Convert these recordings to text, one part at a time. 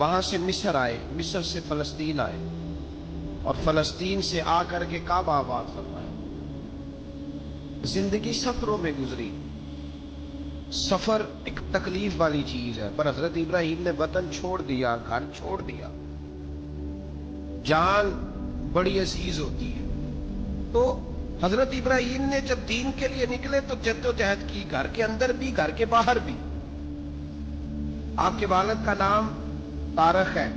وہاں سے مصر آئے، مصر سے فلسطین آئے، اور فلسطین سے آ کر کے کعبہ آباد فرمایا۔ زندگی سفروں میں گزری۔ سفر ایک تکلیف والی چیز ہے، پر حضرت ابراہیم نے وطن چھوڑ دیا، گھر چھوڑ دیا۔ جان بڑی عزیز ہوتی ہے، تو حضرت ابراہیم نے جب دین کے لیے نکلے تو جد و جہد کی، گھر کے اندر بھی گھر کے باہر بھی۔ آپ کے والد کا نام طارق ہے،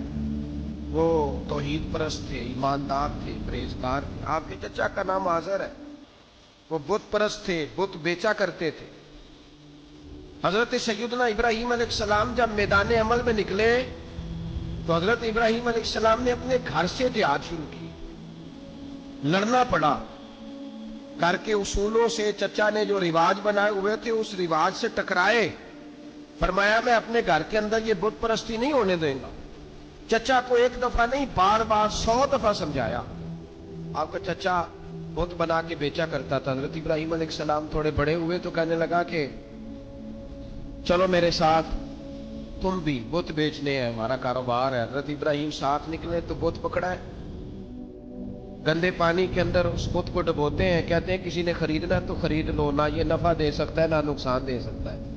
وہ توحید پرست تھے، ایماندار تھے، پرہیزگار تھے۔ آپ کے چچا کا نام آزر ہے، وہ بت پرست تھے، بت بیچا کرتے تھے۔ حضرت سیدنا ابراہیم علیہ السلام جب میدان عمل میں نکلے تو حضرت ابراہیم علیہ السلام نے اپنے گھر سے جہاد شروع کی۔ لڑنا پڑا، گھر کے اصولوں سے، چچا نے جو رواج بنائے ہوئے تھے اس رواج سے ٹکرائے۔ فرمایا میں اپنے گھر کے اندر یہ بت پرستی نہیں ہونے دیں گا۔ چچا کو ایک دفعہ نہیں، بار بار 100 دفعہ سمجھایا۔ آپ کا چچا بت بنا کے بیچا کرتا تھا۔ حضرت ابراہیم علیہ السلام تھوڑے بڑے ہوئے تو کہنے لگا کہ چلو میرے ساتھ، تم بھی بت بیچنے ہیں، ہمارا کاروبار ہے۔ حضرت ابراہیم ساتھ نکلے تو بت پکڑا ہے، گندے پانی کے اندر اس بت کو ڈبوتے ہیں، کہتے ہیں کسی نے خریدنا تو خرید لو، نہ یہ نفع دے سکتا ہے نہ نقصان دے سکتا ہے،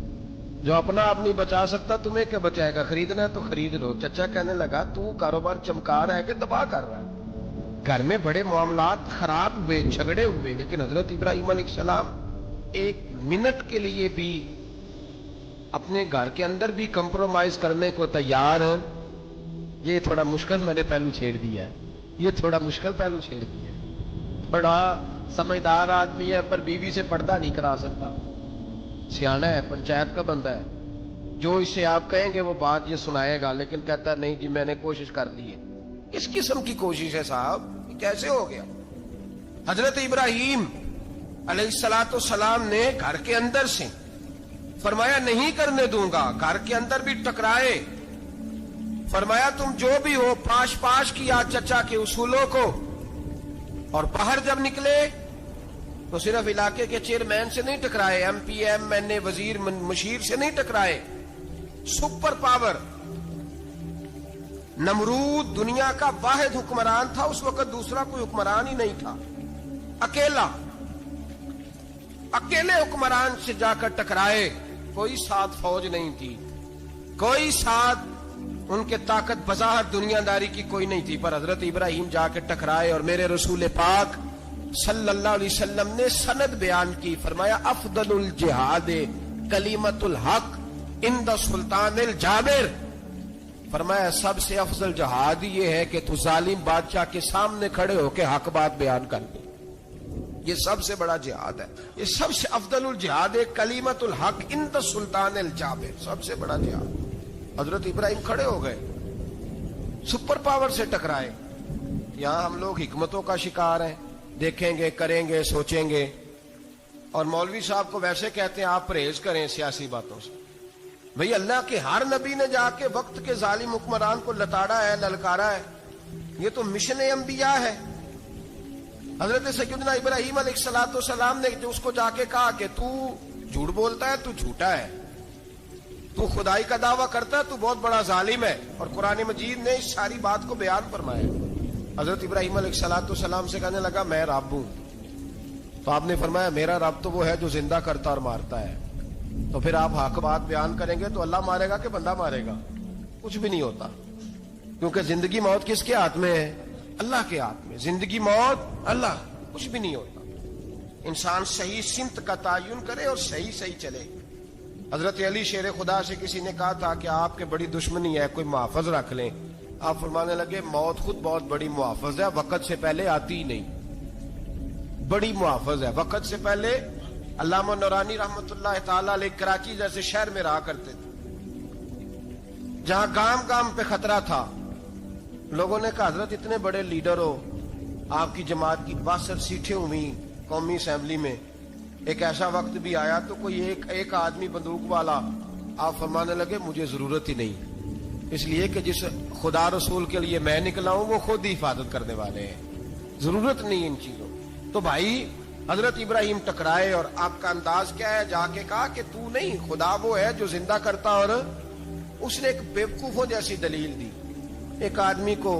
جو اپنا آپ نہیں بچا سکتا تمہیں کیا بچائے گا، خریدنا ہے تو خرید لو۔ چچا کہنے لگا تو کاروبار چمکا رہا ہے کہ تباہ کر رہا ہے؟ گھر میں بڑے معاملات خراب ہوئے، جھگڑے ہوئے، لیکن حضرت ابراہیم علیہ السلام ایک منٹ کے لیے بھی اپنے گھر کے اندر بھی کمپرومائز کرنے کو تیار ہیں۔ یہ تھوڑا مشکل میں نے پہلو چھیڑ دیا ہے، یہ تھوڑا مشکل پہلو چھیڑ دیا ہے۔ بڑا سمجھدار آدمی ہے پر بیوی سے پردہ نہیں کرا سکتا، سیانا ہے، پنچایت کا بندہ ہے، جو اسے آپ کہیں گے وہ بات یہ سنائے گا، لیکن کہتا ہے نہیں جی میں نے کوشش کر لی ہے۔ کس قسم کی کوشش ہے صاحب، یہ کیسے ہو گیا؟ حضرت ابراہیم علیہ السلام نے گھر کے اندر سے فرمایا نہیں کرنے دوں گا، گھر کے اندر بھی ٹکرائے، فرمایا تم جو بھی ہو پاش پاش کیا چچا کے اصولوں کو، اور باہر جب نکلے تو صرف علاقے کے چیئرمین سے نہیں ٹکرائے، ایم پی ایم این اے وزیر مشیر سے نہیں ٹکرائے، سپر پاور نمرود دنیا کا واحد حکمران تھا اس وقت، دوسرا کوئی حکمران ہی نہیں تھا، اکیلے حکمران سے جا کر ٹکرائے، کوئی ساتھ فوج نہیں تھی، کوئی ساتھ ان کے طاقت بظاہر دنیا داری کی کوئی نہیں تھی، پر حضرت ابراہیم جا کے ٹکرائے، اور میرے رسول پاک صلی اللہ علیہ وسلم نے سند بیان کی، فرمایا افضل الجہاد کلمۃ الحق عند سلطان الجابر، فرمایا سب سے افضل جہاد یہ ہے کہ تو ظالم بادشاہ کے سامنے کھڑے ہو کے حق بات بیان کر دے، یہ سب سے بڑا جہاد ہے، یہ سب سے افضل الجہاد کلمۃ الحق عند سلطان الجابر، سب سے بڑا جہاد۔ حضرت ابراہیم کھڑے ہو گئے، سپر پاور سے ٹکرائے۔ یہاں ہم لوگ حکمتوں کا شکار ہیں، دیکھیں گے، کریں گے، سوچیں گے، اور مولوی صاحب کو ویسے کہتے ہیں آپ پرہیز کریں سیاسی باتوں سے۔ بھئی اللہ کے ہر نبی نے جا کے وقت کے ظالم حکمران کو لتاڑا ہے، للکارا ہے، یہ تو مشن انبیاء ہے۔ حضرت سیدنا ابراہیم علیہ السلام نے جو اس کو جا کے کہا کہ تو جھوٹ بولتا ہے، تو جھوٹا ہے، تو خدائی کا دعویٰ کرتا ہے، تو بہت بڑا ظالم ہے، اور قرآن مجید نے اس ساری بات کو بیان فرمایا۔ حضرت ابراہیم علیہ السلام سے کہنے لگا میں رب ہوں، تو آپ نے فرمایا میرا رب تو وہ ہے جو زندہ کرتا اور مارتا ہے، تو پھر آپ حق بات بیان کریں گے تو اللہ مارے گا کہ بندہ مارے گا؟ کچھ بھی نہیں ہوتا، کیونکہ زندگی موت کس کے ہاتھ میں ہے؟ اللہ کے ہاتھ میں، زندگی موت اللہ، کچھ بھی نہیں ہوتا۔ انسان صحیح سمت کا تعین کرے اور صحیح چلے۔ حضرت علی شیر خدا سے کسی نے کہا تھا کہ آپ کے بڑی دشمنی ہے، کوئی محافظ رکھ لیں، آپ فرمانے لگے موت خود بہت بڑی محافظ ہے، وقت سے پہلے آتی ہی نہیں، بڑی محافظ ہے، وقت سے پہلے۔ علامہ نورانی رحمت اللہ تعالی علیہ کراچی جیسے شہر میں رہا کرتے تھے، جہاں گام گام پہ خطرہ تھا، لوگوں نے کہا حضرت اتنے بڑے لیڈر ہو، آپ کی جماعت کی 62 سیٹیں ہوئی قومی اسمبلی میں، ایک ایسا وقت بھی آیا تو کوئی ایک آدمی بندوق والا، آپ فرمانے لگے مجھے ضرورت ہی نہیں، اس لیے کہ جس خدا رسول کے لیے میں نکلا ہوں وہ خود ہی حفاظت کرنے والے ہیں، ضرورت نہیں ان چیزوں۔ تو بھائی حضرت ابراہیم ٹکرائے، اور آپ کا انداز کیا ہے؟ جا کے کہا کہ تو نہیں، خدا وہ ہے جو زندہ کرتا، اور اس نے ایک بیوقوفوں جیسی دلیل دی۔ ایک آدمی کو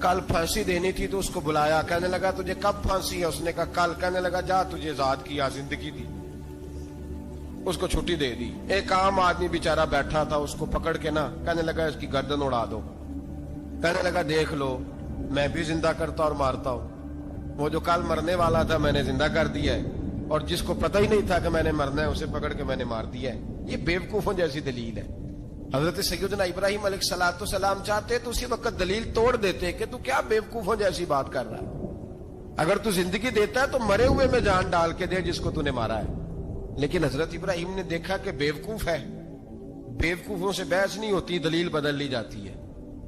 کل پھانسی دینی تھی تو اس کو بلایا, کہنے لگا تجھے کب پھانسی ہے؟ اس نے کہا کل. کہنے لگا جا تجھے آزاد کیا, زندگی دی, اس کو چھٹی دے دی. ایک عام آدمی بیچارہ بیٹھا تھا, اس کو پکڑ کے نا کہنے لگا اس کی گردن اڑا دو. کہنے لگا دیکھ لو میں بھی زندہ کرتا اور مارتا ہوں, وہ جو کل مرنے والا تھا میں نے زندہ کر دیا ہے, اور جس کو پتہ ہی نہیں تھا کہ میں نے مرنا ہے اسے پکڑ کے میں نے مار دیا ہے. یہ بیوقوفوں جیسی دلیل ہے. حضرت سیدنا ابراہیم علیہ الصلوۃ والسلام چاہتے تو اسی وقت دلیل توڑ دیتے کہ تو کیا بیوقوفوں جیسی بات کر رہا ہے, اگر تو زندگی دیتا ہے تو مرے ہوئے میں جان ڈال کے دے جس کو تو نے مارا ہے. لیکن حضرت ابراہیم نے دیکھا کہ بیوقوف ہے, بیوقوفوں سے بحث نہیں ہوتی, دلیل بدل لی جاتی ہے,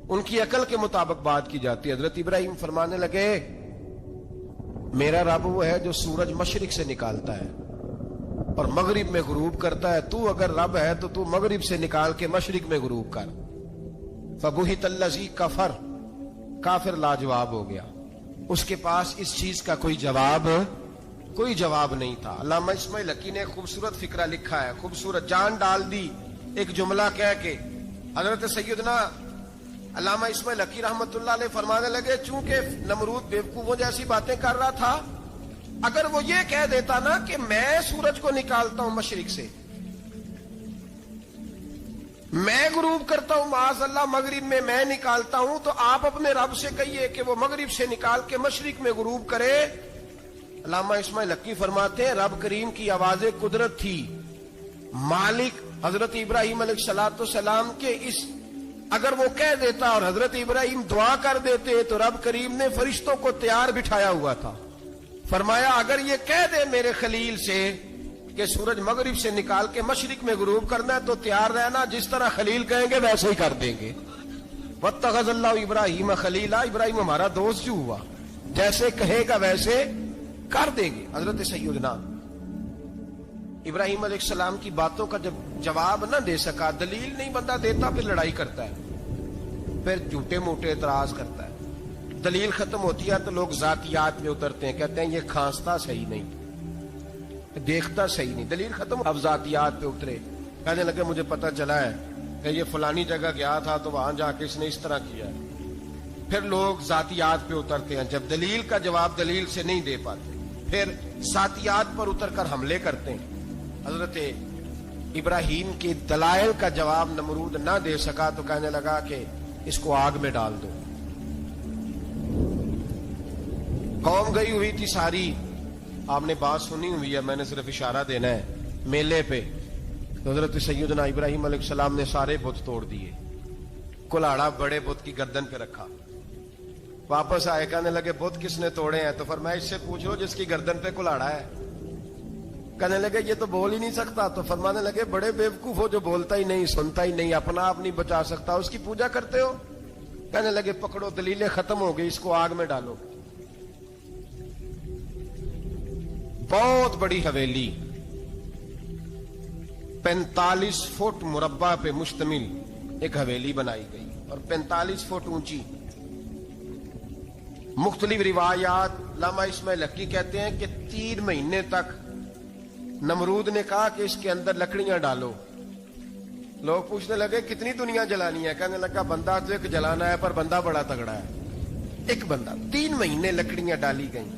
ان کی عقل کے مطابق بات کی جاتی ہے. حضرت ابراہیم فرمانے لگے میرا رب وہ ہے جو سورج مشرق سے نکالتا ہے اور مغرب میں غروب کرتا ہے, تو اگر رب ہے تو مغرب سے نکال کے مشرق میں غروب کر. فبہت الذی کفر, کافر لاجواب ہو گیا, اس کے پاس اس چیز کا کوئی جواب نہیں تھا. علامہ اسماعیل حقی نے خوبصورت فقرہ لکھا ہے, خوبصورت جان ڈال دی ایک جملہ کہہ کے. حضرت سیدنا علامہ اسماعیل حقی رحمت اللہ علیہ فرمانے لگے چونکہ نمرود بیوقوفوں جیسی باتیں کر رہا تھا, اگر وہ یہ کہہ دیتا نا کہ میں سورج کو نکالتا ہوں مشرق سے, میں غروب کرتا ہوں معاذ اللہ مغرب میں نکالتا ہوں, تو آپ اپنے رب سے کہیے کہ وہ مغرب سے نکال کے مشرق میں غروب کرے. علامہ اسماعیل حقی فرماتے ہیں رب کریم کی آواز قدرت تھی, مالک حضرت ابراہیم علیہ الصلوۃ والسلام کے اس, اگر وہ کہہ دیتا اور حضرت ابراہیم دعا کر دیتے تو رب کریم نے فرشتوں کو تیار بٹھایا ہوا تھا. فرمایا اگر یہ کہہ دے میرے خلیل سے کہ سورج مغرب سے نکال کے مشرق میں غروب کرنا ہے تو تیار رہنا, جس طرح خلیل کہیں گے ویسے ہی کر دیں گے. واتخذ اللہ ابراہیم خلیلا, ابراہیم ہمارا دوست جو ہوا, جیسے کہے گا ویسے کر دیں گے. حضرت سیدنا ابراہیم علیہ السلام کی باتوں کا جب جواب نہ دے سکا, دلیل نہیں بندہ دیتا, پھر لڑائی کرتا ہے, پھر جھوٹے موٹے اعتراض کرتا ہے. دلیل ختم ہوتی ہے تو لوگ ذاتیات میں اترتے ہیں, کہتے ہیں یہ کھانستا صحیح نہیں, دیکھتا صحیح نہیں. دلیل ختم, اب ذاتیات پہ اترے, کہنے لگے مجھے پتہ چلا ہے کہ یہ فلانی جگہ گیا تھا تو وہاں جا کے اس نے اس طرح کیا ہے. پھر لوگ ذاتیات پہ اترتے ہیں, جب دلیل کا جواب دلیل سے نہیں دے پاتے پھر ذاتیات پر اتر کر حملے کرتے ہیں. حضرت ابراہیم کے دلائل کا جواب نمرود نہ دے سکا تو کہنے لگا کہ اس کو آگ میں ڈال دو. قوم گئی ہوئی تھی ساری, آپ نے بات سنی ہوئی ہے, میں نے صرف اشارہ دینا ہے, میلے پہ حضرت سیدنا ابراہیم علیہ السلام نے سارے بت توڑ دیے, کلاڑا بڑے بت کی گردن پہ رکھا. واپس آئے, کہنے لگے بت کس نے توڑے ہیں؟ تو فرمایا اس سے پوچھو جس کی گردن پہ کلاڑا ہے. کہنے لگے یہ تو بول ہی نہیں سکتا. تو فرمانے لگے بڑے بیوقوف ہو, جو بولتا ہی نہیں, سنتا ہی نہیں, اپنا آپ نہیں بچا سکتا, اس کی پوجا کرتے ہو. کہنے لگے پکڑو, دلیلیں ختم ہو گئی, اس کو آگ میں ڈالو. بہت بڑی حویلی 45 فٹ مربع پہ مشتمل ایک حویلی بنائی گئی اور 45 فٹ اونچی. مختلف روایات, علامہ اسماعیل حقی کہتے ہیں کہ 3 مہینے تک نمرود نے کہا کہ اس کے اندر لکڑیاں ڈالو. لوگ پوچھنے لگے کتنی دنیا جلانی ہے؟ کہنے لگا بندہ تو ایک جلانا ہے, پر بندہ بڑا تگڑا ہے, ایک بندہ. 3 مہینے لکڑیاں ڈالی گئیں.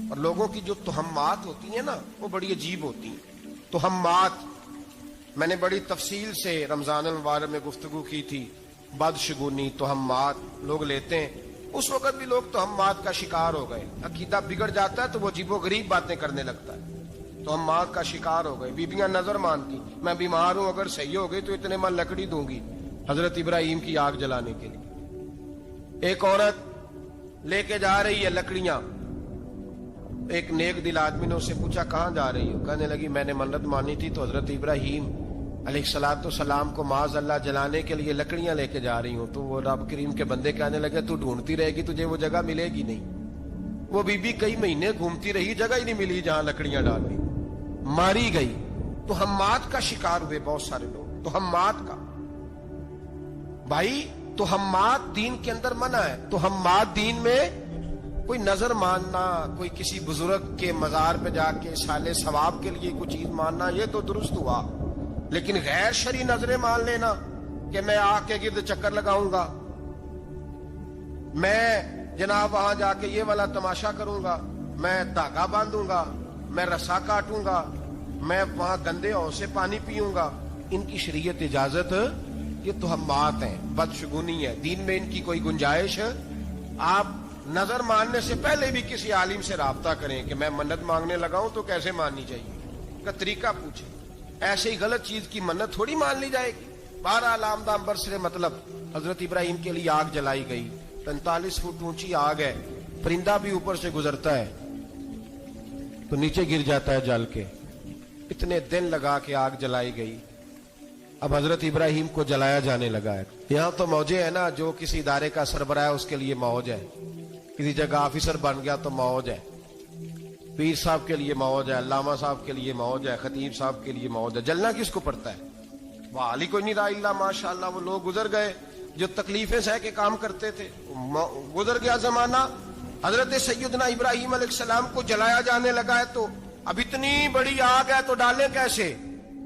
اور لوگوں کی جو تہمات ہوتی ہیں نا وہ بڑی عجیب ہوتی ہیں. تہمات میں نے بڑی تفصیل سے رمضان المبارک میں گفتگو کی تھی. بدشگونی, تہمات لوگ لیتے ہیں. اس وقت بھی لوگ تہمات کا شکار ہو گئے. عقیدہ بگڑ جاتا ہے تو وہ عجیب و غریب باتیں کرنے لگتا ہے. تہمات کا شکار ہو گئے. بیبیاں نظر مانتی, میں بیمار ہوں, اگر صحیح ہو گئی تو اتنے من لکڑی دوں گی حضرت ابراہیم کی آگ جلانے کے لیے. ایک عورت لے کے جا رہی ہے لکڑیاں. ایک نیک دل آدمی نے اس سے پوچھا کہاں جا رہی ہو؟ کہنے لگی میں نے منت مانی تھی تو حضرت ابراہیم علیہ الصلوۃ والسلام کو معاذ اللہ جلانے کے لیے لکڑیاں لے کے جا رہی ہوں. تو وہ رب کریم کے بندے کہنے لگے تو ڈھونڈتی رہے گی, تجھے وہ جگہ ملے گی نہیں. وہ بی بی کئی مہینے گھومتی رہی, جگہ ہی نہیں ملی جہاں لکڑیاں ڈالنی, ماری گئی. تہمات کا شکار ہوئے بہت سارے لوگ. تہمات کا بھائی, تہمات دین کے اندر منع ہے. تہمات دین میں کوئی نظر ماننا, کوئی کسی بزرگ کے مزار پہ جا کے سالے ثواب کے لیے کوئی چیز ماننا, یہ تو درست ہوا. لیکن غیر شرعی نظریں مان لینا, کہ میں آگ کے گرد چکر لگاؤں گا, میں جناب وہاں جا کے یہ والا تماشا کروں گا, میں دھاگا باندھوں گا, میں رسا کاٹوں گا, میں وہاں گندے ہو سے پانی پیوں گا. ان کی شریعت اجازت, یہ تہمات ہیں, بدشگونی ہے, دین میں ان کی کوئی گنجائش. آپ نظر ماننے سے پہلے بھی کسی عالم سے رابطہ کریں کہ میں منت مانگنے لگاؤں تو کیسے ماننی چاہیے کا طریقہ پوچھیں. ایسے ہی غلط چیز کی منت تھوڑی مان لی جائے گی. 12 علامدہ امبر سے مطلب حضرت ابراہیم کے لیے آگ جلائی گئی, 45 فٹ اونچی آگ ہے, پرندہ بھی اوپر سے گزرتا ہے تو نیچے گر جاتا ہے جل کے. اتنے دن لگا کے آگ جلائی گئی. اب حضرت ابراہیم کو جلایا جانے لگا ہے. یہاں تو موجیں ہیں نا, جو کسی ادارے کا سربراہ ہے اس کے لیے موج ہے, کسی جگہ آفیسر بن گیا تو موج ہے, پیر صاحب کے لیے موج ہے, علامہ صاحب کے لیے موج ہے, خطیب صاحب کے لیے موج ہے. جلنا کس کو پڑتا ہے؟ وہ علی کوئی نہیں رہا الا ماشاءاللہ. وہ لوگ گزر گئے جو تکلیفیں سہ کے کام کرتے تھے, گزر گیا زمانہ. حضرت سیدنا ابراہیم علیہ السلام کو جلایا جانے لگا ہے تو اب اتنی بڑی آگ ہے تو ڈالیں کیسے؟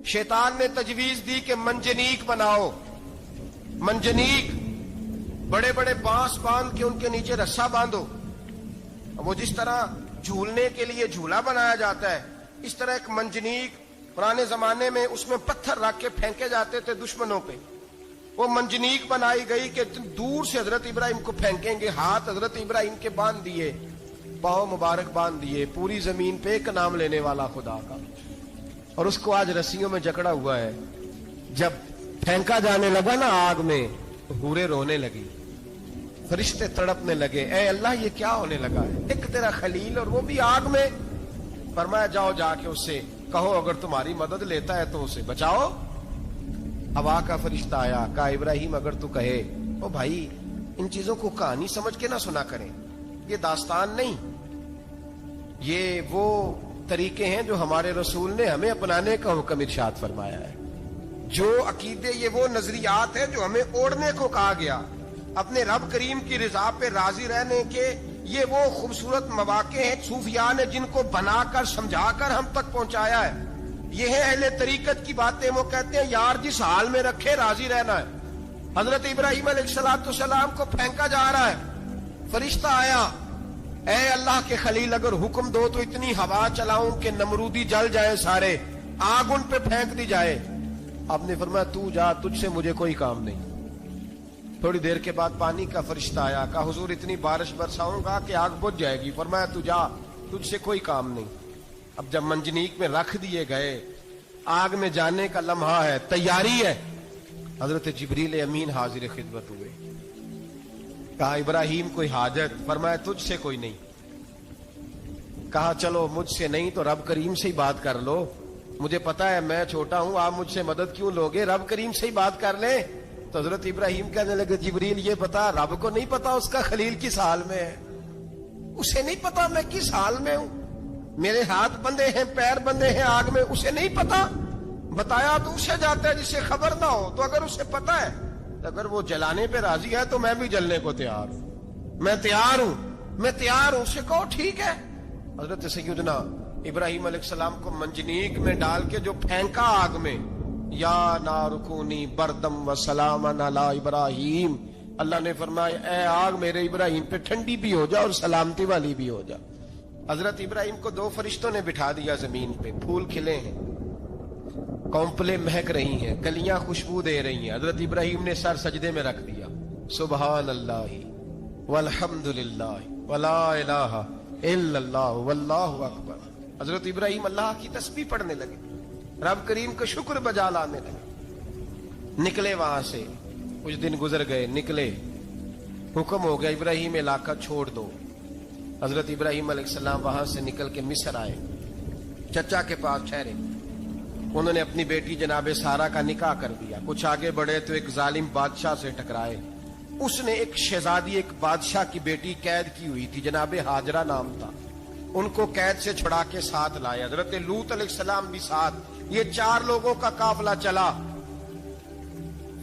شیطان نے تجویز دی کہ منجنیق بناؤ. منجنیق, بڑے بڑے بانس باندھ کے ان کے نیچے رسا باندھو. وہ جس طرح جھولنے کے لیے جھولا بنایا جاتا ہے, اس طرح ایک منجنیق پرانے زمانے میں اس میں پتھر رکھ کے پھینکے جاتے تھے دشمنوں پہ. وہ منجنیق بنائی گئی کہ دور سے حضرت ابراہیم کو پھینکیں گے. ہاتھ حضرت ابراہیم کے باندھ دیے, پاؤں مبارک باندھ دیے, پوری زمین پہ ایک نام لینے والا خدا کا. اور اس کو آج رسیوں میں جکڑا ہوا ہے. جب پھینکا جانے لگا نا آگ میں تو حوریں رونے لگی, فرشتے تڑپنے لگے, اے اللہ یہ کیا ہونے لگا ہے؟ ایک تیرا خلیل اور وہ بھی آگ میں. فرمایا جاؤ جا کے اس سے کہو اگر تمہاری مدد لیتا ہے تو اسے بچاؤ. ہوا کا فرشتہ آیا, کہا ابراہیم اگر تو کہے. او بھائی ان چیزوں کو کہانی سمجھ کے نہ سنا کریں, یہ داستان نہیں, یہ وہ طریقے ہیں جو ہمارے رسول نے ہمیں اپنانے کا حکم ارشاد فرمایا ہے. جو عقیدے, یہ وہ نظریات ہیں جو ہمیں اوڑھنے کو کہا گیا. اپنے رب کریم کی رضا پہ راضی رہنے کے یہ وہ خوبصورت مواقع ہیں صوفیاء نے جن کو بنا کر سمجھا کر ہم تک پہنچایا ہے. یہ ہے اہل طریقت کی باتیں. وہ کہتے ہیں یار جس حال میں رکھے راضی رہنا ہے. حضرت ابراہیم علیہ السلام کو پھینکا جا رہا ہے, فرشتہ آیا, اے اللہ کے خلیل اگر حکم دو تو اتنی ہوا چلاؤں کہ نمرودی جل جائے سارے, آگ ان پہ پھینک دی جائے. آپ نے فرمایا تو جا, تجھ سے مجھے کوئی کام نہیں. تھوڑی دیر کے بعد پانی کا فرشتہ آیا, کہا حضور اتنی بارش برساؤں گا کہ آگ بجھ جائے گی. فرمایا تو جا, تجھ سے کوئی کام نہیں. اب جب منجنیق میں رکھ دیے گئے, آگ میں جانے کا لمحہ ہے, تیاری ہے, حضرت جبریل امین حاضر خدمت ہوئے. کہا ابراہیم کوئی حاجت؟ فرمایا تجھ سے کوئی نہیں. کہا چلو مجھ سے نہیں تو رب کریم سے ہی بات کر لو, مجھے پتا ہے میں چھوٹا ہوں, آپ مجھ سے مدد کیوں لوگے, رب کریم سے ہی بات کر لیں. تو حضرت ابراہیم کہنے لگے جبریل یہ بتا, رب کو نہیں پتا اس کا خلیل کس حال میں ہے؟ اسے نہیں پتا میں کس حال میں ہوں, میرے ہاتھ بندھے ہیں, پیر بندھے ہیں آگ میں, اسے نہیں پتا. بتایا تو اسے جاتا ہے جس سے خبر نہ ہو. تو اگر اسے پتا ہے, اگر وہ جلانے پہ راضی ہے تو میں بھی جلنے کو تیار ہوں, میں تیار ہوں, میں تیار ہوں. اسے کہو ٹھیک ہے. حضرت سیدنا ابراہیم علیہ السلام کو منجنیق میں ڈال کے جو پھینکا آگ میں, یا نار کونی بردم و سلاما علی ابراہیم, اللہ نے فرمایا اے آگ میرے ابراہیم پہ ٹھنڈی بھی ہو جا اور سلامتی والی بھی ہو جا. حضرت ابراہیم کو 2 فرشتوں نے بٹھا دیا زمین پہ. پھول کھلے ہیں, کونپلیں مہک رہی ہیں, کلیاں خوشبو دے رہی ہیں. حضرت ابراہیم نے سر سجدے میں رکھ دیا, سبحان اللہ والحمد للہ ولا الہ الا اللہ واللہ اکبر. حضرت ابراہیم اللہ کی تسبیح پڑھنے لگے, رب کریم کا شکر بجا لانے لگے. نکلے وہاں سے, کچھ دن گزر گئے, نکلے, حکم ہو گیا ابراہیم علاقہ چھوڑ دو. حضرت ابراہیم علیہ السلام وہاں سے نکل کے مصر آئے, چچا کے پاس ٹھہرے. انہوں نے اپنی بیٹی جناب سارہ کا نکاح کر دیا. کچھ آگے بڑھے تو ایک ظالم بادشاہ سے ٹکرائے. اس نے ایک شہزادی, ایک بادشاہ کی بیٹی قید کی ہوئی تھی, جناب ہاجرہ نام تھا. ان کو قید سے چھڑا کے ساتھ لائے. حضرت لوط علیہ السلام بھی ساتھ. یہ 4 لوگوں کا قافلہ چلا.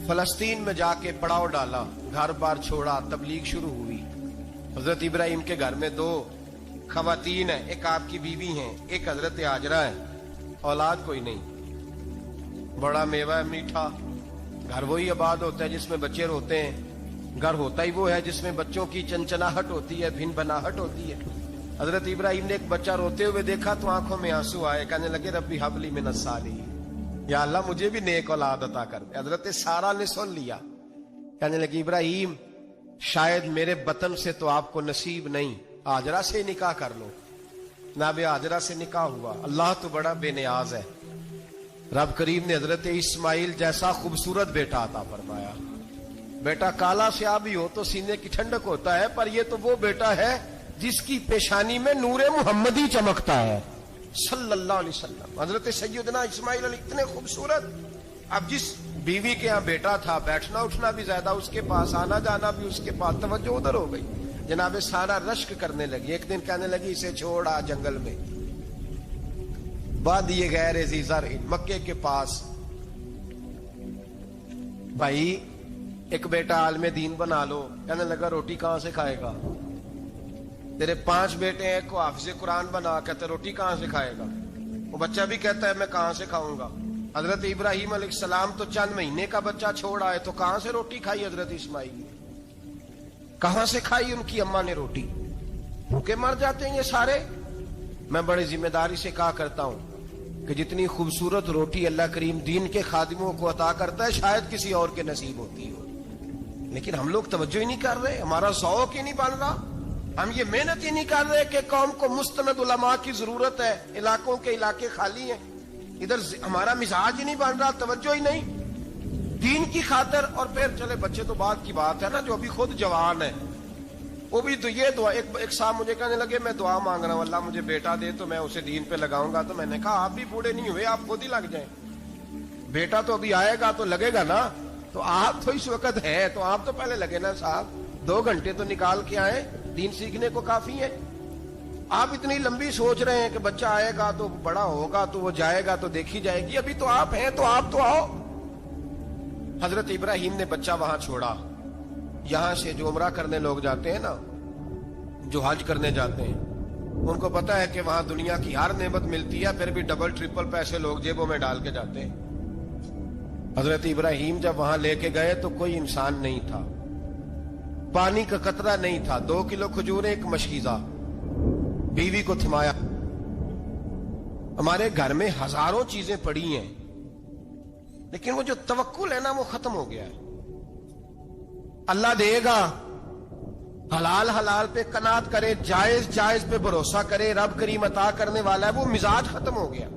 فلسطین میں جا کے پڑاؤ ڈالا, گھر بار چھوڑا, تبلیغ شروع ہوئی. حضرت ابراہیم کے گھر میں 2 خواتین ہیں, ایک آپ کی بیوی ہیں, ایک حضرت ہاجرہ ہے. اولاد کوئی نہیں, بڑا میوہ ہے میٹھا, گھر وہی آباد ہوتا ہے جس میں بچے روتے ہیں، گھر ہوتا ہی وہ ہے جس میں بچوں کی چنچناہٹ ہوتی ہے، بھن بناہٹ ہوتی ہے۔ حضرت ابراہیم نے ایک بچہ روتے ہوئے دیکھا تو آنکھوں میں آنسو آئے، کہنے لگے ربی حب لی من الصالحین، یا اللہ مجھے بھی نیک اولاد عطا کر دے۔ حضرت سارہ نے سن لیا، کہنے لگی ابراہیم شاید میرے بطن سے تو آپ کو نصیب نہیں، ہاجرہ سے نکاح کر لو۔ جناب ہاجرہ سے نکاح ہوا۔ اللہ تو بڑا بے نیاز ہے، رب کریم نے حضرت اسماعیل جیسا خوبصورت بیٹا عطا فرمایا۔ بیٹا کالا سیاہ بھی ہو تو سینے کی ٹھنڈک ہوتا ہے، پر یہ تو وہ بیٹا ہے جس کی پیشانی میں نور محمدی چمکتا ہے صلی اللہ علیہ وسلم۔ حضرت سیدنا اسماعیل علیہ اتنے خوبصورت، اب جس بیوی کے یہاں بیٹا تھا بیٹھنا اٹھنا بھی زیادہ اس کے پاس، آنا جانا بھی اس کے پاس، توجہ ادھر ہو گئی۔ جناب سارا رشک کرنے لگی، ایک دن کہنے لگی اسے چھوڑ آ جنگل میں، وادی غیر ذی زرع مکے کے پاس۔ بھائی ایک بیٹا عالم دین بنا لو، کہنے لگا روٹی کہاں سے کھائے گا؟ تیرے 5 بیٹے ہیں، کو حافظ قرآن بنا، کہتے روٹی کہاں سے کھائے گا؟ وہ بچہ بھی کہتا ہے میں کہاں سے کھاؤں گا؟ حضرت ابراہیم علیہ السلام تو چند مہینے کا بچہ چھوڑ آئے، تو کہاں سے روٹی کھائی حضرت اسماعیل نے؟ کہاں سے کھائی ان کی اماں نے روٹی؟ بھوکے مر جاتے ہیں یہ سارے۔ میں بڑی ذمہ داری سے کہا کرتا ہوں کہ جتنی خوبصورت روٹی اللہ کریم دین کے خادموں کو عطا کرتا ہے شاید کسی اور کے نصیب ہوتی ہو، لیکن ہم لوگ توجہ ہی نہیں کر رہے، ہمارا ذوق ہی نہیں بن رہا، ہم یہ محنت ہی نہیں کر رہے کہ قوم کو مستند علماء کی ضرورت ہے، علاقوں کے علاقے خالی ہیں، ادھر ہمارا مزاج ہی نہیں بن رہا، توجہ ہی نہیں دین کی خاطر۔ اور پھر چلے بچے تو بعد کی بات ہے نا، جو ابھی خود جوان ہے وہ بھی تو یہ دعا، ایک صاحب مجھے کہنے لگے میں دعا مانگ رہا ہوں اللہ مجھے بیٹا دے تو میں اسے دین پہ لگاؤں گا، تو میں نے کہا آپ بھی بوڑھے نہیں ہوئے، آپ خود ہی لگ جائیں، بیٹا تو ابھی آئے گا تو لگے گا نا، تو آپ تو اس وقت ہے تو آپ تو پہلے لگے نا صاحب، 2 گھنٹے تو نکال کے آئے، دین سیکھنے کو کافی ہے۔ آپ اتنی لمبی سوچ رہے ہیں کہ بچہ آئے گا تو بڑا ہوگا تو وہ جائے گا تو دیکھی جائے گی، ابھی تو آپ ہیں تو آپ تو آؤ۔ حضرت ابراہیم نے بچہ وہاں چھوڑا۔ یہاں سے جو عمرہ کرنے لوگ جاتے ہیں نا، جو حج کرنے جاتے ہیں، ان کو پتا ہے کہ وہاں دنیا کی ہر نعمت ملتی ہے، پھر بھی ڈبل ٹرپل پیسے لوگ جیبوں میں ڈال کے جاتے ہیں۔ حضرت ابراہیم جب وہاں لے کے گئے تو کوئی انسان نہیں تھا، پانی کا قطرہ نہیں تھا، 2 کلو کھجوریں، ایک مشکیزہ، بیوی کو تھمایا۔ ہمارے گھر میں ہزاروں چیزیں پڑی ہیں، لیکن وہ جو توکل ہے نا وہ ختم ہو گیا ہے۔ اللہ دے گا، حلال حلال پہ قناعت کرے، جائز جائز پہ بھروسہ کرے، رب کریم عطا کرنے والا ہے، وہ مزاج ختم ہو گیا۔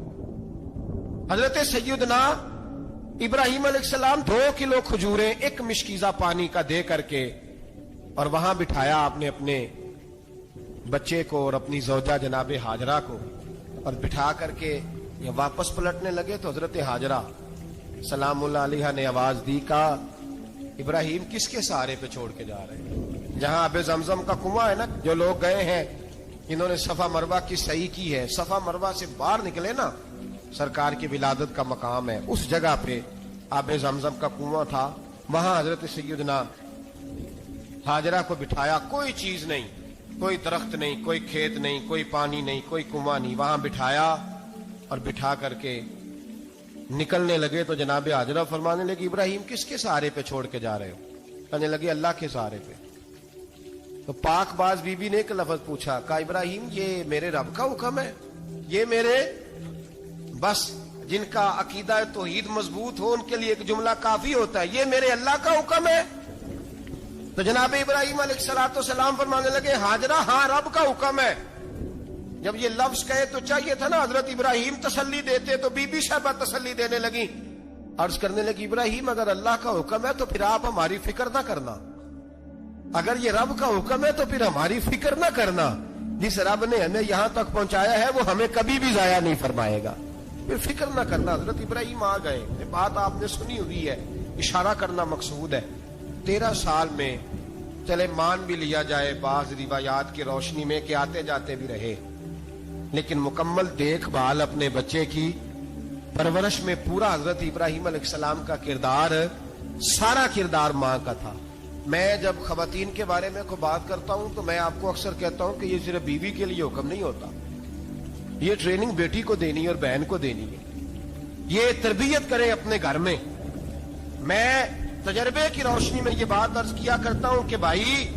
حضرت سیدنا ابراہیم علیہ السلام 2 کلو کھجوریں، ایک مشکیزہ پانی کا دے کر کے، اور وہاں بٹھایا آپ نے اپنے بچے کو اور اپنی زوجہ جناب ہاجرہ کو، اور بٹھا کر کے یہ واپس پلٹنے لگے تو حضرت ہاجرہ سلام اللہ علیہ نے آواز دی، کہا ابراہیم کس کے سہارے پہ چھوڑ کے جا رہے ہیں؟ جہاں آب زمزم کا کنواں ہے نا، جو لوگ گئے ہیں انہوں نے صفا مروہ کی صحیح کی ہے، صفا مروہ سے باہر نکلے نا، سرکار کی ولادت کا مقام ہے، اس جگہ پہ آب زمزم کا کنواں تھا، وہاں حضرت سیدنا ہاجرہ کو بٹھایا، کوئی چیز نہیں، کوئی درخت نہیں، کوئی کھیت نہیں، کوئی پانی نہیں، کوئی کنواں نہیں، وہاں بٹھایا، اور بٹھا کر کے نکلنے لگے تو جناب ہاجرہ فرمانے لگی ابراہیم کس کے سہارے پہ چھوڑ کے جا رہے ہو؟ کہنے لگے اللہ کے سہارے پہ۔ تو پاک باز بی بی نے ایک لفظ پوچھا، کہا ابراہیم یہ میرے رب کا حکم ہے، یہ میرے، بس جن کا عقیدہ توحید مضبوط ہو ان کے لیے ایک جملہ کافی ہوتا ہے، یہ میرے اللہ کا حکم ہے۔ تو جناب ابراہیم علیہ السلام فرمانے لگے ہاجرہ ہاں رب کا حکم ہے۔ جب یہ لفظ کہے تو چاہیے تھا نا حضرت ابراہیم تسلی دیتے، تو بی بی صاحبہ تسلی دینے لگی، عرض کرنے لگی ابراہیم اگر اللہ کا حکم ہے تو پھر آپ ہماری فکر نہ کرنا، اگر یہ رب کا حکم ہے تو پھر ہماری فکر نہ کرنا، جس رب نے ہمیں یہاں تک پہنچایا ہے وہ ہمیں کبھی بھی ضائع نہیں فرمائے گا، پھر فکر نہ کرنا۔ حضرت ابراہیم آ گئے، یہ بات آپ نے سنی ہوئی ہے، اشارہ کرنا مقصود ہے۔ 13 سال میں چلے مان بھی لیا جائے بعض روایات کی روشنی میں کہ آتے جاتے بھی رہے، لیکن مکمل دیکھ بھال اپنے بچے کی پرورش میں پورا حضرت ابراہیم علیہ السلام کا کردار، سارا کردار ماں کا تھا۔ میں جب خواتین کے بارے میں کوئی بات کرتا ہوں تو میں آپ کو اکثر کہتا ہوں کہ یہ صرف بیوی کے لیے حکم نہیں ہوتا، یہ ٹریننگ بیٹی کو دینی ہے اور بہن کو دینی ہے، یہ تربیت کرے اپنے گھر میں، میں تجربے کی روشنی میں یہ بات عرض کیا کرتا ہوں کہ بھائی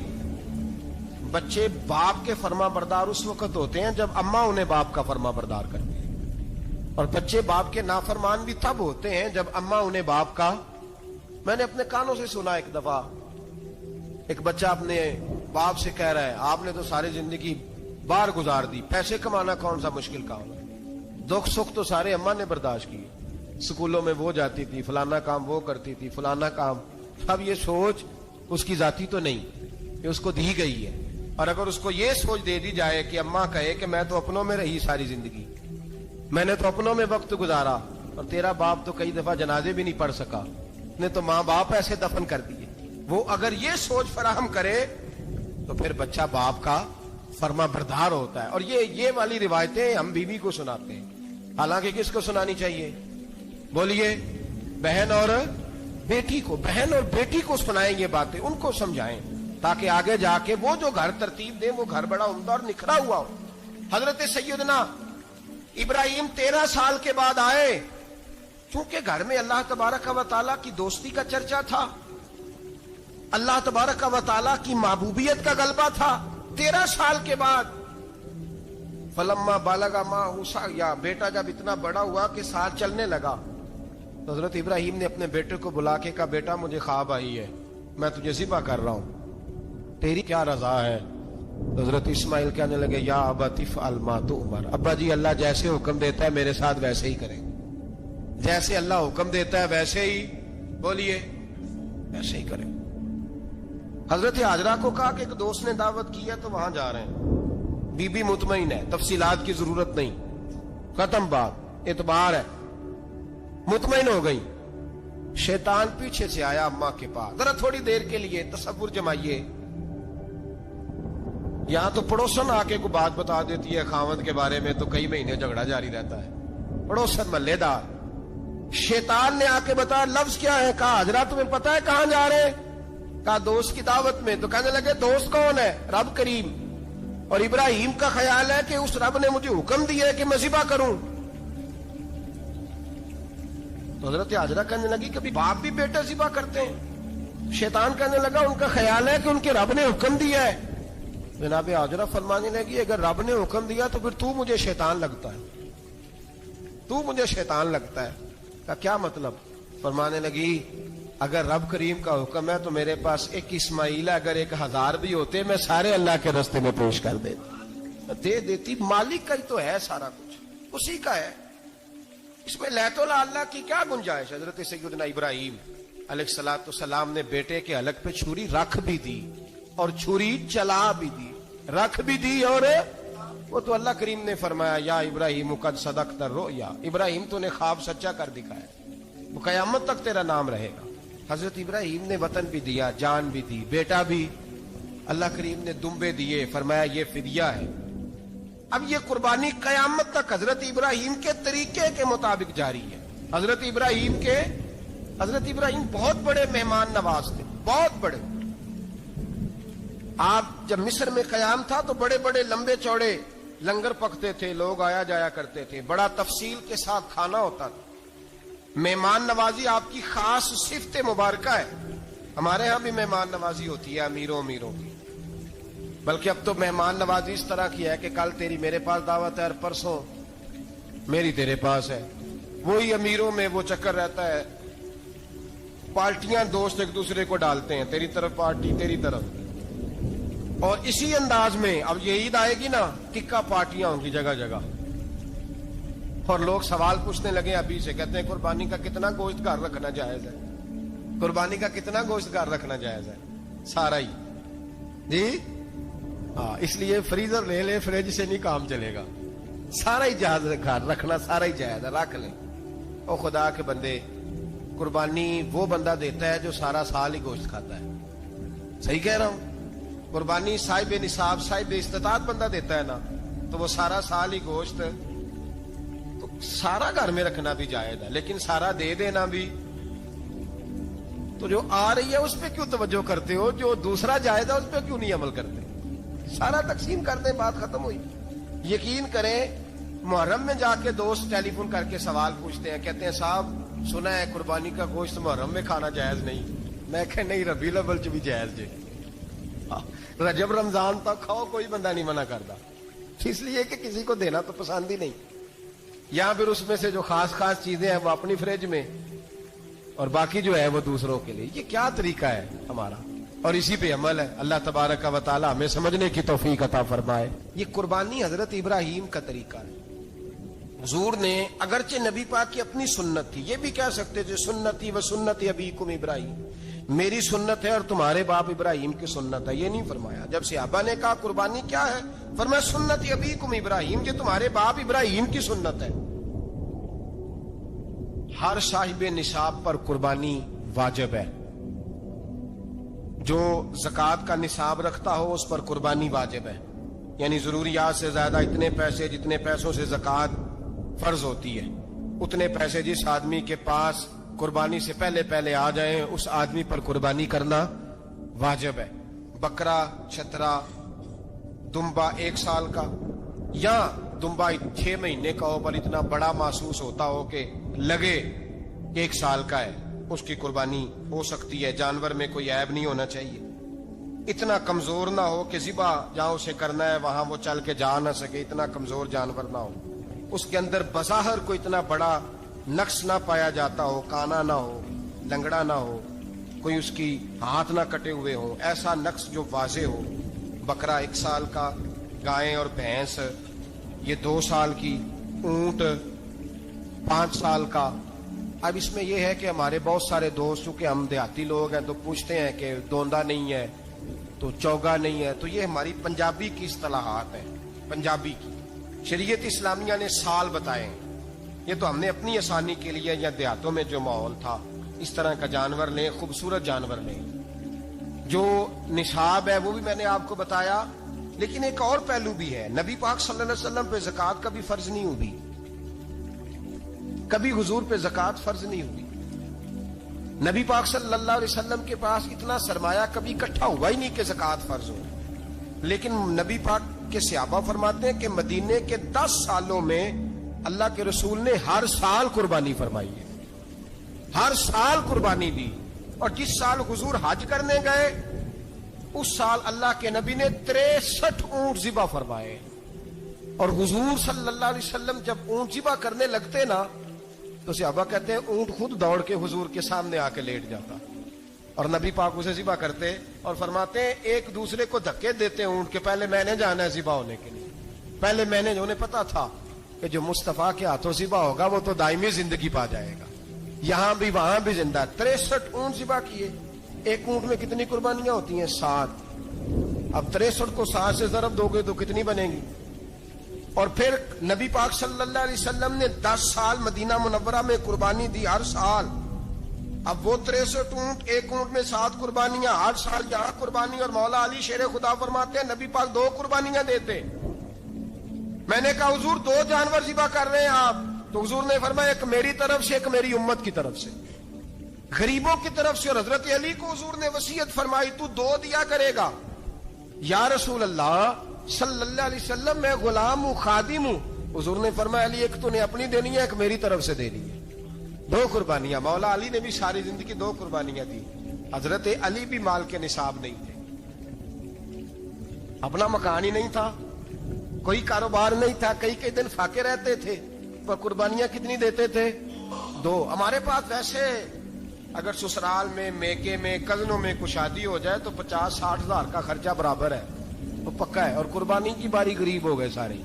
بچے باپ کے فرما بردار اس وقت ہوتے ہیں جب اماں انہیں باپ کا فرما بردار کرتی ہیں، اور بچے باپ کے نافرمان بھی تب ہوتے ہیں جب اماں انہیں باپ کا. میں نے اپنے کانوں سے سنا ایک دفعہ ایک بچہ اپنے باپ سے کہہ رہا ہے آپ نے تو ساری زندگی باہر گزار دی، پیسے کمانا کون سا مشکل کام ہے، دکھ سکھ تو سارے اماں نے برداشت کیے، اسکولوں میں وہ جاتی تھی، فلانا کام وہ کرتی تھی، فلانا کام. اب یہ سوچ اس کی ذاتی تو نہیں، یہ اس کو دی گئی ہے. اور اگر اس کو یہ سوچ دے دی جائے کہ اماں کہے کہ میں تو اپنوں میں رہی ساری زندگی، میں نے تو اپنوں میں وقت گزارا، اور تیرا باپ تو کئی دفعہ جنازے بھی نہیں پڑھ سکا، نے تو ماں باپ ایسے دفن کر دیے، وہ اگر یہ سوچ فراہم کرے تو پھر بچہ باپ کا فرما بردار ہوتا ہے. اور یہ والی روایتیں ہم بیوی کو سناتے ہیں، حالانکہ کس کو سنانی چاہیے؟ بولیے. بہن اور بیٹی کو، بہن اور بیٹی کو سنائیں یہ باتیں، ان کو سمجھائیں تاکہ آگے جا کے وہ جو گھر ترتیب دیں وہ گھر بڑا عمدہ اور نکھرا ہوا ہو. حضرت سیدنا ابراہیم 13 سال کے بعد آئے، چونکہ گھر میں اللہ تبارک و تعالیٰ کی دوستی کا چرچا تھا، اللہ تبارک و تعالیٰ کی محبوبیت کا غلبہ تھا. 13 سال کے بعد فلما بالغ معہ سعیا، بیٹا جب اتنا بڑا ہوا کہ ساتھ چلنے لگا، تو حضرت ابراہیم نے اپنے بیٹے کو بلا کے کہا بیٹا مجھے خواب آئی ہے، میں تجھے ذبح کر رہا ہوں، تیری کیا رضا ہے؟ تو حضرت اسماعیل کہنے لگے یا ابت افعل ما تؤمر، ابا جی اللہ جیسے حکم دیتا ہے میرے ساتھ ویسے ہی کریں، جیسے اللہ حکم دیتا ہے ویسے ہی، بولیے ویسے ہی کریں. حضرت حاجرہ کو کہا کہ ایک دوست نے دعوت کی ہے تو وہاں جا رہے ہیں. بی بی مطمئن ہے، تفصیلات کی ضرورت نہیں، ختم بات، اعتبار ہے، مطمئن ہو گئی. شیطان پیچھے سے آیا اماں کے پاس، ذرا تھوڑی دیر کے لیے تصور جمائیے، یہاں تو پڑوسن آ کے کوئی بات بتا دیتی ہے خاوند کے بارے میں تو کئی مہینے جھگڑا جاری رہتا ہے، پڑوسن محلے دار. شیطان نے آ کے بتایا لفظ کیا ہے؟ کہا حاجرہ تمہیں پتا ہے کہاں جا رہے ہیں؟ کہا دوست کی دعوت میں. تو کہنے لگے دوست کون ہے؟ رب کریم. اور ابراہیم کا خیال ہے کہ اس رب نے مجھے حکم دیا ہے کہ میں ذبح کروں. تو حضرت حاجرہ کہنے لگی کبھی باپ بھی بیٹا ذبح کرتے ہیں؟ شیطان کہنے لگا ان کا خیال ہے کہ ان کے رب نے حکم دیا ہے. جناب حاجرہ فرمانے لگی اگر رب نے حکم دیا تو پھر تو مجھے شیطان لگتا ہے، تو مجھے شیطان لگتا ہے. کا کیا مطلب؟ فرمانے لگی اگر رب کریم کا حکم ہے تو میرے پاس ایک اسماعیل ہے، اگر 1000 بھی ہوتے میں سارے اللہ کے راستے میں پیش کر دے دیتی. مالک کا ہی تو ہے سارا کچھ، اسی کا ہے، اس میں لیت اللہ کی کیا گنجائش؟ حضرت سیدنا ابراہیم علیہ الصلوۃ والسلام نے بیٹے کے حلق پہ چھری رکھ بھی دی اور چھری چلا بھی دی، رکھ بھی دی، اور وہ تو اللہ کریم نے فرمایا یا ابراہیم قد صدقت الرؤیا، ابراہیم تو نے خواب سچا کر دکھایا، وہ قیامت تک تیرا نام رہے گا. حضرت ابراہیم نے وطن بھی دیا، جان بھی دی، بیٹا بھی. اللہ کریم نے دمبے دیے، فرمایا یہ فدیہ ہے. اب یہ قربانی قیامت تک حضرت ابراہیم کے طریقے کے مطابق جاری ہے. حضرت ابراہیم بہت بڑے مہمان نواز تھے، بہت بڑے. آپ جب مصر میں قیام تھا تو بڑے بڑے لمبے چوڑے لنگر پکتے تھے، لوگ آیا جایا کرتے تھے، بڑا تفصیل کے ساتھ کھانا ہوتا تھا. مہمان نوازی آپ کی خاص صفت مبارکہ ہے. ہمارے ہاں بھی مہمان نوازی ہوتی ہے امیروں کی، بلکہ اب تو مہمان نوازی اس طرح کی ہے کہ کل تیری میرے پاس دعوت ہے اور پرسوں میری تیرے پاس ہے. وہی امیروں میں وہ چکر رہتا ہے، پارٹیاں دوست ایک دوسرے کو ڈالتے ہیں، تیری طرف پارٹی تیری طرف. اور اسی انداز میں اب یہ عید آئے گی نا، ٹکا پارٹیاں ہوں گی جگہ جگہ، اور لوگ سوال پوچھنے لگے ابھی سے، کہتے ہیں قربانی کا کتنا گوشت گھر رکھنا جائز ہے؟ قربانی کا کتنا گوشت گھر رکھنا جائز ہے؟ سارا ہی جی ہاں، اس لیے فریزر لے لے، فریج سے نہیں کام چلے گا. سارا ہی جائز گھر رکھنا، سارا ہی جائز ہے، رکھ لیں. او خدا کے بندے، قربانی وہ بندہ دیتا ہے جو سارا سال ہی گوشت کھاتا ہے. صحیح کہہ رہا ہوں؟ قربانی صاحب نصاب، صاحب استطاعت بندہ دیتا ہے نا، تو وہ سارا سال ہی گوشت، تو سارا گھر میں رکھنا بھی جائز ہے، لیکن سارا دے دینا بھی. تو جو آ رہی ہے اس پہ کیوں توجہ کرتے ہو؟ جو دوسرا جائز ہے اس پہ کیوں نہیں عمل کرتے؟ سارا تقسیم کر دیں، بات ختم ہوئی. یقین کریں محرم میں جا کے دوست ٹیلی فون کر کے سوال پوچھتے ہیں، کہتے ہیں صاحب سنا ہے قربانی کا گوشت محرم میں کھانا جائز نہیں، میں کہ نہیں ربیع الاول چ بھی جائز جے، رجب رمضان تک کھاؤ، کوئی بندہ نہیں منع کرتا، اس لیے کہ کسی کو دینا تو پسند ہی نہیں، یا پھر اس میں سے جو خاص خاص چیزیں ہیں وہ اپنی فریج میں اور باقی جو ہے وہ دوسروں کے لیے. یہ کیا طریقہ ہے ہمارا؟ اور اسی پہ عمل ہے. اللہ تبارک و تعالی ہمیں سمجھنے کی توفیق عطا فرمائے. یہ قربانی حضرت ابراہیم کا طریقہ ہے. حضور نے اگرچہ نبی پاک کی اپنی سنت تھی، یہ بھی کہہ سکتے تھے سنتی و سنت ابیکم ابراہیم، میری سنت ہے اور تمہارے باپ ابراہیم کی سنت ہے. یہ نہیں فرمایا. جب صحابہ نے کہا قربانی کیا ہے، فرمایا سنت ابیکم ابراہیم، یہ تمہارے باپ ابراہیم کی سنت ہے. ہر صاحب نصاب پر قربانی واجب ہے. جو زکوٰۃ کا نصاب رکھتا ہو اس پر قربانی واجب ہے، یعنی ضروریات سے زیادہ اتنے پیسے، جتنے پیسوں سے زکوٰۃ فرض ہوتی ہے اتنے پیسے جس آدمی کے پاس قربانی سے پہلے پہلے آ جائیں اس آدمی پر قربانی کرنا واجب ہے. بکرا، چھترا، دمبا 1 سال کا یا دمبا 6 مہینے کا ہو پر اتنا بڑا محسوس ہوتا ہو کہ لگے 1 سال کا ہے، اس کی قربانی ہو سکتی ہے. جانور میں کوئی عیب نہیں ہونا چاہیے، اتنا کمزور نہ ہو کہ ذبح جہاں اسے کرنا ہے وہاں وہ چل کے جا نہ سکے، اتنا کمزور جانور نہ ہو، اس کے اندر بظاہر کوئی اتنا بڑا نقص نہ پایا جاتا ہو، کانا نہ ہو، لنگڑا نہ ہو، کوئی اس کی ہاتھ نہ کٹے ہوئے ہو، ایسا نقص جو واضح ہو. بکرا 1 سال کا، گائے اور بھینس یہ 2 سال کی، اونٹ 5 سال کا. اب اس میں یہ ہے کہ ہمارے بہت سارے دوست چونکہ ہم دیہاتی لوگ ہیں تو پوچھتے ہیں کہ دوندا نہیں ہے تو چوگا نہیں ہے، تو یہ ہماری پنجابی کی اصطلاحات ہیں. پنجابی کی شریعت اسلامیہ نے سال بتائے ہیں، یہ تو ہم نے اپنی آسانی کے لیے یا دیہاتوں میں جو ماحول تھا اس طرح کا جانور لیں، خوبصورت جانور لیں. جو نصاب ہے وہ بھی میں نے آپ کو بتایا، لیکن ایک اور پہلو بھی ہے. نبی پاک صلی اللہ علیہ وسلم پہ زکوٰۃ کا بھی فرض نہیں ہوئی، کبھی حضور پہ زکوٰۃ فرض نہیں ہوئی. نبی پاک صلی اللہ علیہ وسلم کے پاس اتنا سرمایہ کبھی اکٹھا ہوا ہی نہیں کہ زکوٰۃ فرض ہو. لیکن نبی پاک کے صحابہ فرماتے ہیں کہ مدینے کے 10 سالوں میں اللہ کے رسول نے ہر سال قربانی فرمائی ہے، ہر سال قربانی دی. اور جس سال حضور حج کرنے گئے اس سال اللہ کے نبی نے 63 اونٹ ذبح فرمائے. اور حضور صلی اللہ علیہ وسلم جب اونٹ ذبح کرنے لگتے نا تو صحابہ کہتے ہیں اونٹ خود دوڑ کے حضور کے سامنے آ کے لیٹ جاتا اور نبی پاک اسے ذبح کرتے اور فرماتے ہیں ایک دوسرے کو دھکے دیتے اونٹ کے، پہلے میں نے جانا ہے ذبح ہونے کے لیے، پہلے میں نے. انہیں پتا تھا کہ جو مصطفیٰ کے ہاتھوں ذبح ہوگا وہ تو دائمی زندگی پا جائے گا، یہاں بھی وہاں بھی زندہ. 63 اونٹ ذبح کیے. ایک اونٹ میں کتنی قربانیاں ہوتی ہیں؟ 7. اب 63 کو 7 سے ضرب دو گے تو کتنی بنے گی؟ اور پھر نبی پاک صلی اللہ علیہ وسلم نے 10 سال مدینہ منورہ میں قربانی دی، ہر سال. اب وہ 63 اونٹ، ایک اونٹ میں 7 قربانیاں، ہر سال یہاں قربانی. اور مولا علی شیر خدا فرماتے ہیں نبی پاک 2 قربانیاں دیتے. میں نے کہا حضور 2 جانور ذبح کر رہے ہیں آپ؟ تو حضور نے فرمایا ایک میری طرف سے، ایک میری امت کی طرف سے، غریبوں کی طرف سے. اور حضرت علی کو حضور نے وصیت فرمائی تو 2 دیا کرے گا. یا رسول اللہ صلی اللہ علیہ وسلم میں غلام ہوں، خادم ہوں. حضور نے فرمایا علی ایک تو نے اپنی دینی ہے، ایک میری طرف سے دینی ہے. 2 قربانیاں. مولا علی نے بھی ساری زندگی 2 قربانیاں دی. حضرت علی بھی مال کے نصاب نہیں تھے، اپنا مکان ہی نہیں تھا، کوئی کاروبار نہیں تھا، کئی دن فاقے رہتے تھے، پر قربانیاں کتنی دیتے تھے؟ 2. ہمارے پاس ویسے اگر سسرال میں، میکے میں، کزنوں میں کچھ شادی ہو جائے تو 50-60 ہزار کا خرچہ برابر ہے، وہ پکا ہے. اور قربانی کی باری غریب ہو گئے، سارے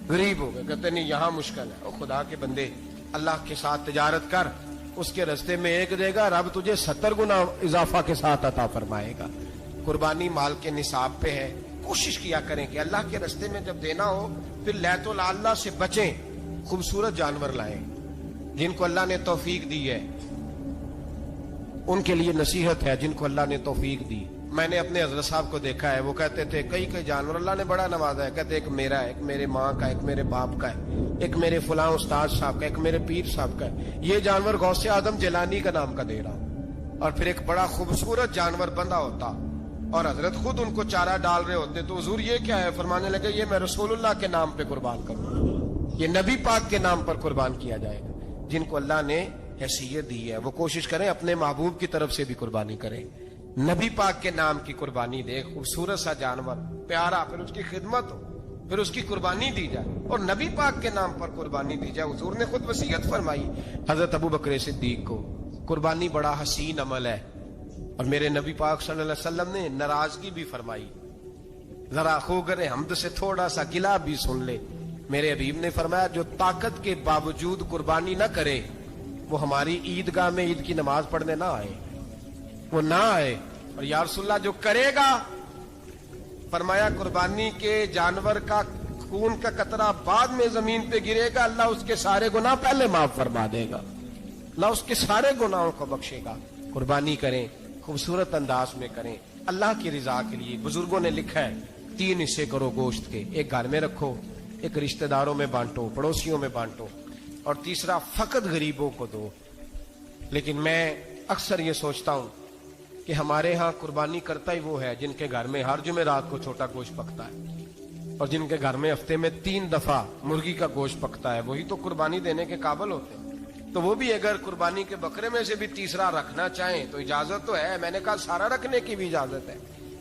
غریب ہو گئے. کہتے نہیں یہاں مشکل ہے. اور خدا کے بندے اللہ کے ساتھ تجارت کر، اس کے رستے میں 1 دے گا، رب تجھے 70 گنا اضافہ کے ساتھ عطا فرمائے گا. قربانی مال کے نصاب پہ ہے. کوشش کیا کریں کہ اللہ کے رستے میں جب دینا ہو پھر لیت اللہ سے بچیں، خوبصورت جانور لائیں. جن کو اللہ نے توفیق دی ہے ان کے لیے نصیحت ہے، جن کو اللہ نے توفیق دی. میں نے اپنے حضرت صاحب کو دیکھا ہے، وہ کہتے تھے کئی جانور اللہ نے بڑا نوازا ہے. کہتے ایک میرا ہے، ایک میرے ماں کا، ایک میرے باپ کا ہے، ایک میرے فلاں استاد صاحب کا، ایک میرے پیر صاحب کا ہے. یہ جانور غوث اعظم جیلانی کا نام کا دے رہا ہوں. اور پھر ایک بڑا خوبصورت جانور بندھا ہوتا اور حضرت خود ان کو چارہ ڈال رہے ہوتے. تو حضور یہ کیا ہے؟ فرمانے لگے یہ میں رسول اللہ کے نام پہ قربان کروں، یہ نبی پاک کے نام پر قربان کیا جائے گا. جن کو اللہ نے حیثیت دی ہے، وہ کوشش کریں اپنے محبوب کی طرف سے بھی قربانی کریں، نبی پاک کے نام کی قربانی دے، خوبصورت سا جانور پیارا، پھر اس کی خدمت ہو، پھر اس کی قربانی دی جائے، اور نبی پاک کے نام پر قربانی دی جائے۔ حضور نے خود وصیت فرمائی حضرت ابو بکر صدیق کو، قربانی بڑا حسین عمل ہے، اور میرے نبی پاک صلی اللہ علیہ وسلم نے ناراضگی بھی فرمائی، ذرا خوگر حمد سے تھوڑا سا گلا بھی سن لے۔ میرے حبیب نے فرمایا جو طاقت کے باوجود قربانی نہ کرے وہ ہماری عیدگاہ میں عید کی نماز پڑھنے نہ آئے، وہ نہ آئے۔ اور یا رسول اللہ جو کرے گا، فرمایا قربانی کے جانور کا خون کا قطرہ بعد میں زمین پہ گرے گا، اللہ اس کے سارے گناہ پہلے معاف فرما دے گا، اللہ اس کے سارے گناہوں کو بخشے گا۔ قربانی کریں، خوبصورت انداز میں کریں، اللہ کی رضا کے لیے۔ بزرگوں نے لکھا ہے 3 حصے کرو گوشت کے، ایک گھر میں رکھو، ایک رشتہ داروں میں بانٹو، پڑوسیوں میں بانٹو، اور تیسرا فقط غریبوں کو دو۔ لیکن میں اکثر یہ سوچتا ہوں کہ ہمارے ہاں قربانی کرتا ہی وہ ہے جن کے گھر میں ہر جمعرات کو چھوٹا گوشت پکتا ہے، اور جن کے گھر میں ہفتے میں 3 دفعہ مرغی کا گوشت پکتا ہے، وہی تو قربانی دینے کے قابل ہوتے ہیں۔ تو وہ بھی اگر قربانی کے بکرے میں سے بھی تیسرا رکھنا چاہیں تو اجازت تو ہے، میں نے کہا سارا رکھنے کی بھی اجازت ہے،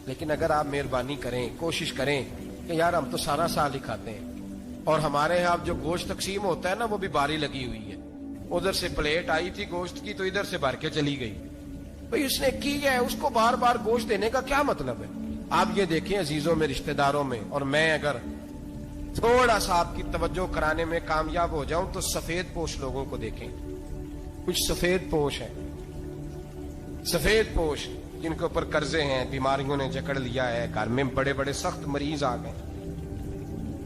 لیکن اگر آپ مہربانی کریں، کوشش کریں کہ یار ہم تو سارا سال ہی کھاتے ہیں، اور ہمارے یہاں جو گوشت تقسیم ہوتا ہے نا وہ بھی باری لگی ہوئی ہے، ادھر سے پلیٹ آئی تھی گوشت کی تو ادھر سے بھر کے چلی گئی، بھئی اس نے کی ہے، اس کو بار بار گوشت دینے کا کیا مطلب ہے؟ آپ یہ دیکھیں عزیزوں میں، رشتہ داروں میں، اور میں اگر تھوڑا سا آپ کی توجہ کرانے میں کامیاب ہو جاؤں تو سفید پوش لوگوں کو دیکھیں، کچھ سفید پوش ہیں، سفید پوش جن کے اوپر قرضے ہیں، بیماریوں نے جکڑ لیا ہے، گھر میں بڑے بڑے سخت مریض آ گئے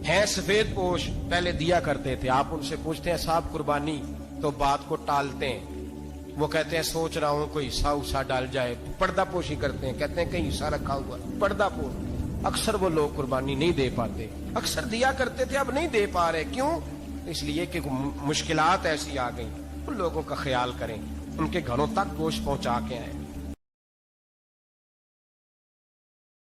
ہیں، سفید پوش پہلے دیا کرتے تھے۔ آپ ان سے پوچھتے ہیں صاحب قربانی، تو بات کو ٹالتے ہیں، وہ کہتے ہیں سوچ رہا ہوں کوئی حصہ ڈال جائے، پردہ پوشی کرتے ہیں، کہتے ہیں کہیں حصہ رکھا ہوا، پردہ پوش۔ اکثر وہ لوگ قربانی نہیں دے پاتے، اکثر دیا کرتے تھے اب نہیں دے پا رہے، کیوں؟ اس لیے کہ مشکلات ایسی آ گئیں۔ ان لوگوں کا خیال کریں، ان کے گھروں تک گوشت پہنچا کے آئیں۔